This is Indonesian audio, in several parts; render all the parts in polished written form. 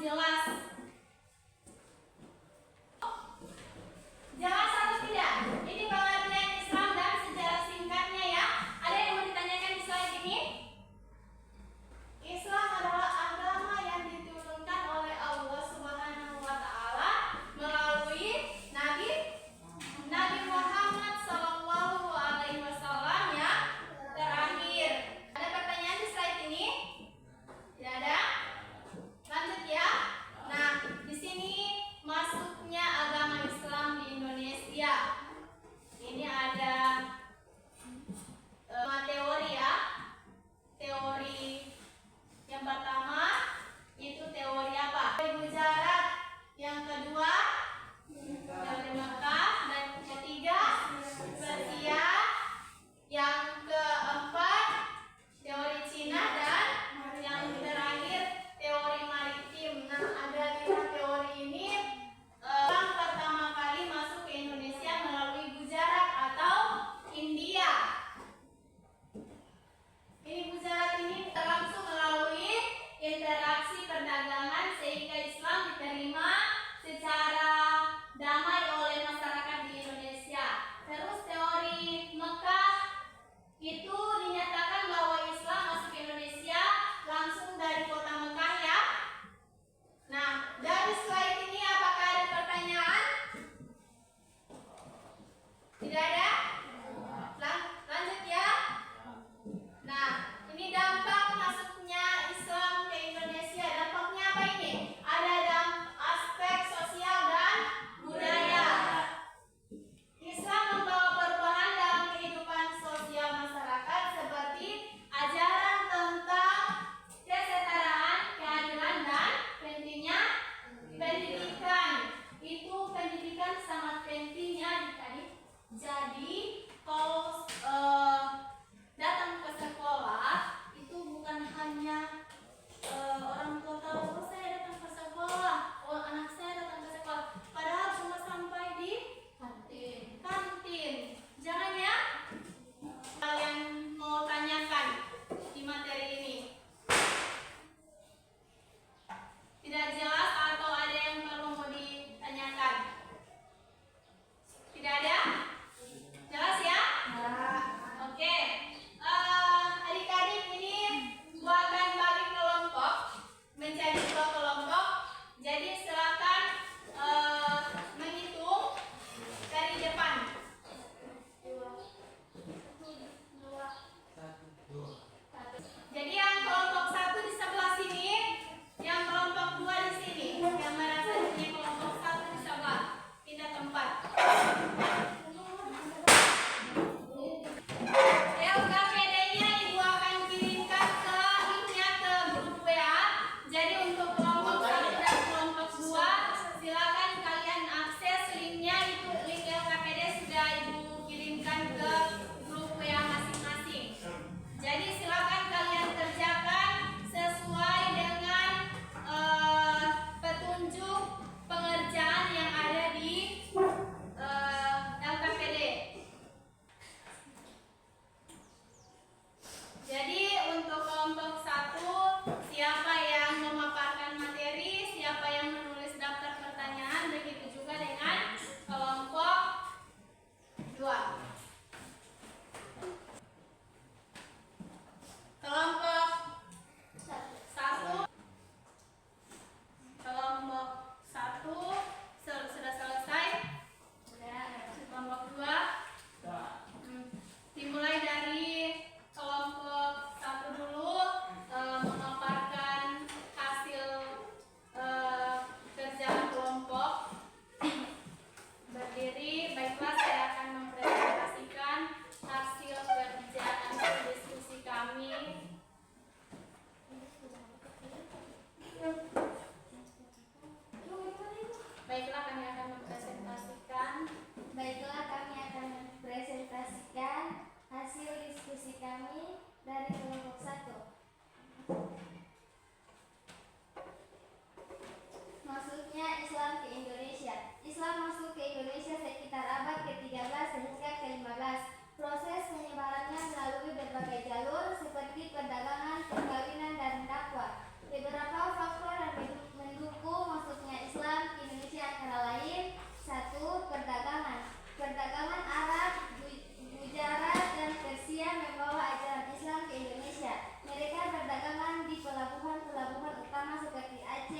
jelas. Jelas atau tidak? Ini pengertian Islam dan sejarah singkatnya ya. Ada yang mau ditanyakan di slide ini? Islam adalah agama yang diturunkan oleh Allah Subhanahu wa taala melalui Nabi Muhammad sallallahu alaihi wasallam yang terakhir. Ada pertanyaan di slide ini? Tidak ada? Lanjut ya.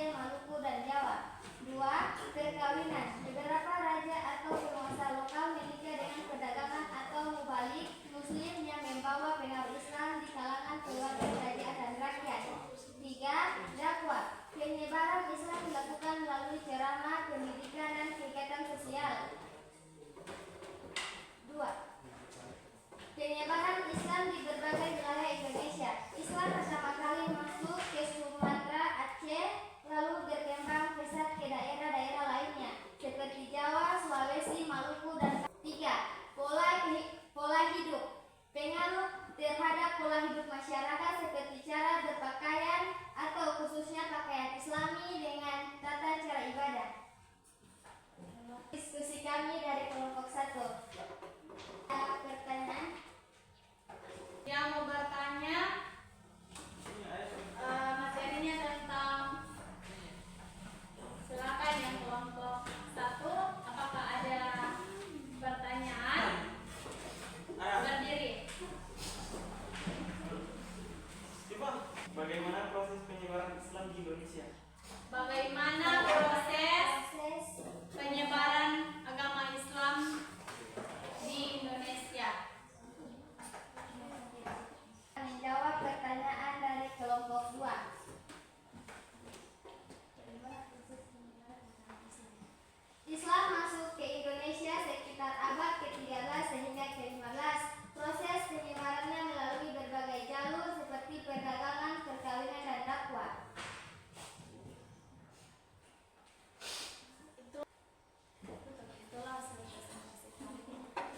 Aceh, Maluku, dan Jawa. 2. Perkawinan. Beberapa raja atau penguasa lokal menikah dengan perdagangan atau mubalik muslim yang membawa pengaruh Islam di kalangan keluarga kerajaan dan rakyat. 3. Dakwah. Penyebaran Islam dilakukan melalui ceramah, pendidikan, dan kegiatan sosial. 2. Penyebaran Islam di berbagai wilayah Indonesia. Islam pertama kali masuk ke Sumatera, Aceh, lalu berkembang pesat ke daerah-daerah lainnya seperti Jawa, Sulawesi, Maluku, dan 3. Pola hidup. Pengaruh terhadap pola hidup masyarakat seperti cara berpakaian atau khususnya pakaian Islami dengan tata cara ibadah. Diskusi kami dari kelompok 1. Pertanyaan? Yang mau bertanya, materinya tentang, silakan yang kelompok 1. Apakah ada pertanyaan? Berdiri. Bagaimana proses penyebaran Islam di Indonesia? Bagaimana proses penyebaran agama Islam di Indonesia? Menjawab pertanyaan dari kelompok 2. Islam masuk ke Indonesia sekitar abad ke-13 sehingga ke-15. Proses penyebarannya melalui berbagai jalur seperti perdagangan, perkawinan, dan dakwah.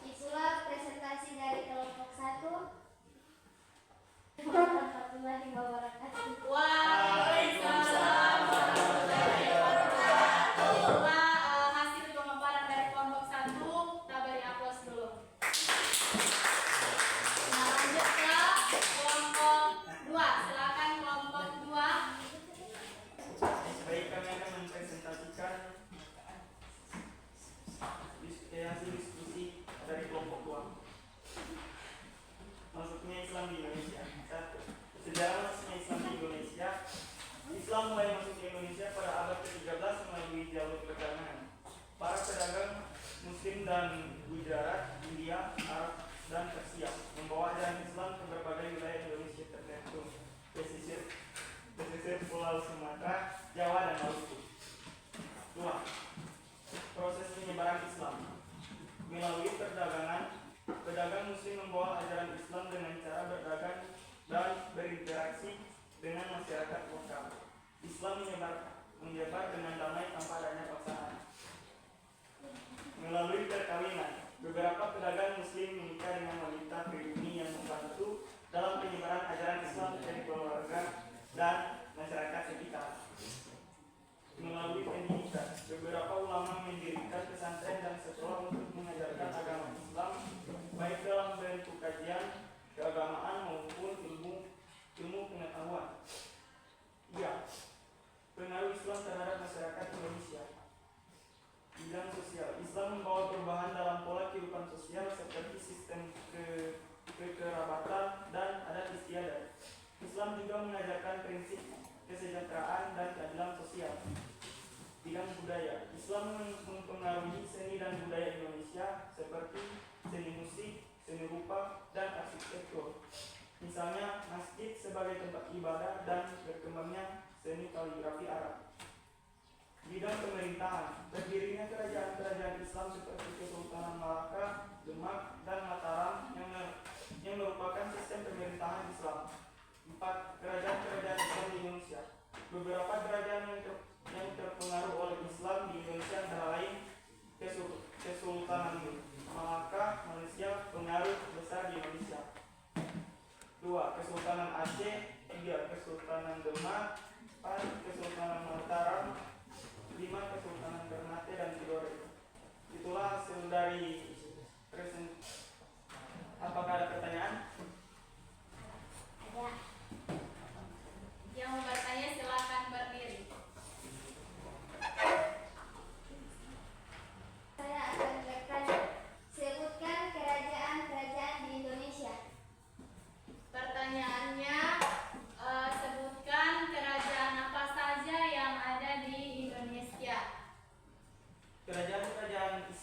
Itulah presentasi dari kelompok 1. Warahmatullahi wabarakatuh. Waalaikumsalam warahmatullahi wabarakatuh. Hasil pemaparan dari kelompok 1, kita beri aplaus dulu. Nah, lanjut ke kelompok 2. Silakan kelompok 2. Baik, kami akan mempresentasikan hasil diskusi dari kelompok 2. Masuknya Islam di Indonesia. 1. Sejarah masuknya Islam di Indonesia. Islam mulai masuk ke Indonesia pada abad ke-13 melalui jalur perdagangan. Para pedagang Muslim dan Gujarat, India, Arab, dan Persia membawa ajaran Islam ke berbagai wilayah Indonesia tertentu pesisir Pulau Sumatera, Jawa, dan Maluku. 2. Proses penyebaran Islam melalui perdagangan. Pedagang Muslim membawa ajaran Islam dengan cara berdagang dan berinteraksi dengan masyarakat lokal. Islam menyebar dengan damai tanpa adanya paksaan. Melalui perkawinan, beberapa pedagang Muslim menikah dengan wanita pribumi yang membantu dalam penyebaran ajaran Islam dari keluarga dan masyarakat sekitar. Melalui pendidikan, beberapa ulama mendirikan pesantren dan sekolah untuk mengajarkan agama Islam, baik dalam bentuk kajian keagamaan maupun ilmu pengetahuan. 3. Pengaruh Islam terhadap masyarakat Indonesia. Bidang sosial, Islam membawa perubahan dalam pola kehidupan sosial seperti sistem kekerabatan dan adat istiadat. Islam juga mengajarkan prinsip kesejahteraan dan keadilan sosial. Bidang budaya, Islam mempengaruhi seni dan budaya Indonesia seperti seni musik, seni rupa, dan arsitektur. Misalnya masjid sebagai tempat ibadah dan berkembangnya seni kaligrafi Arab. Bidang pemerintahan, berdirinya kerajaan-kerajaan Islam seperti Kesultanan Malaka, Demak, dan Mataram yang merupakan sistem pemerintahan Islam. 4. Kerajaan-kerajaan Islam di Indonesia. Beberapa kerajaan yang terpengaruh oleh Islam di Indonesia antara lain Kesultanan Malaka, Malaysia, pengaruh besar di Indonesia. 2. Kesultanan Aceh. 3. Kesultanan Demak. 4. Kesultanan Mataram.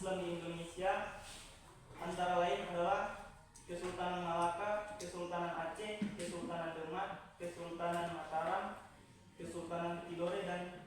Islam di Indonesia antara lain adalah Kesultanan Malaka, Kesultanan Aceh, Kesultanan Demak, Kesultanan Mataram, Kesultanan Tidore, dan